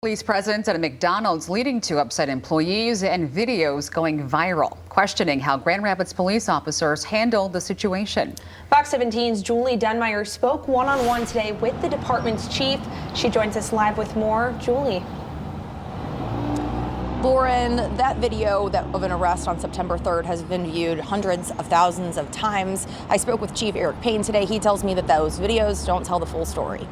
Police presence at a McDonald's leading to upset employees and videos going viral, questioning how Grand Rapids police officers handled the situation. Fox 17's Julie Denmeyer spoke one-on-one today with the department's chief. She joins us live with more. Julie. Lauren, that video of an arrest on September 3rd has been viewed hundreds of thousands of times. I spoke with Chief Eric Payne today. He tells me that those videos don't tell the full story.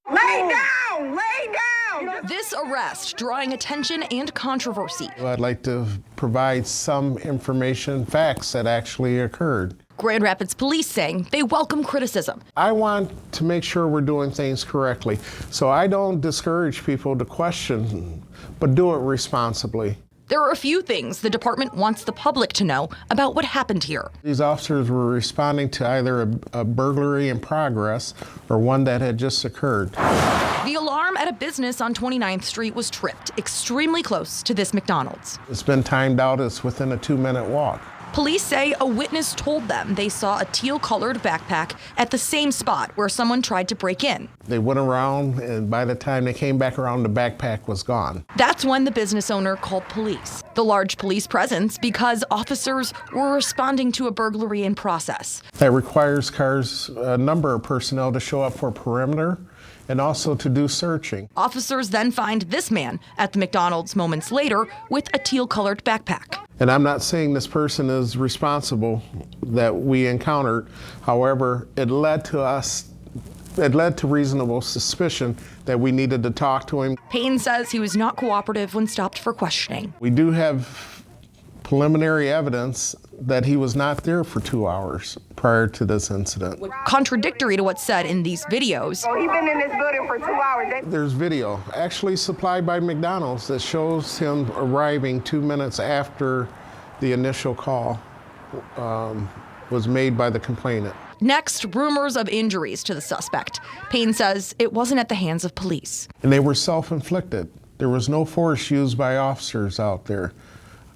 Lay down! Lay down! This arrest drawing attention and controversy. I'd like to provide some information, facts that actually occurred. Grand Rapids police saying they welcome criticism. I want to make sure we're doing things correctly, so I don't discourage people to question, but do it responsibly. There are a few things the department wants the public to know about what happened here. These officers were responding to either a burglary in progress or one that had just occurred. The alarm at a business on 29th Street was tripped extremely close to this McDonald's. It's been timed out. It's within a 2-minute walk. Police say a witness told them they saw a teal-colored backpack at the same spot where someone tried to break in. They went around, and by the time they came back around, the backpack was gone. That's when the business owner called police. The large police presence because officers were responding to a burglary in process. That requires a number of personnel to show up for perimeter and also to do searching. Officers then find this man at the McDonald's moments later with a teal-colored backpack. And I'm not saying this person is responsible that we encountered. However, it led to reasonable suspicion that we needed to talk to him. Payne says he was not cooperative when stopped for questioning. We do have preliminary evidence that he was not there for 2 hours prior to this incident. Contradictory to what's said in these videos. Oh, he's been in this building for 2 hours. There's video actually supplied by McDonald's that shows him arriving 2 minutes after the initial call was made by the complainant. Next, rumors of injuries to the suspect. Payne says it wasn't at the hands of police. And they were self-inflicted. There was no force used by officers out there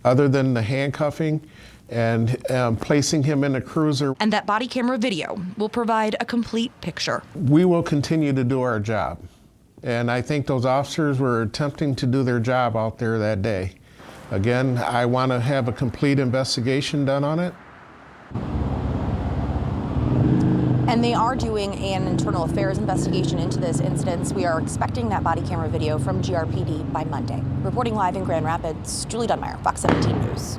other than the handcuffing and placing him in a cruiser. And that body camera video will provide a complete picture. We will continue to do our job. And I think those officers were attempting to do their job out there that day. Again, I want to have a complete investigation done on it. And they are doing an internal affairs investigation into this incident. We are expecting that body camera video from GRPD by Monday. Reporting live in Grand Rapids, Julie Denmeyer, Fox 17 News.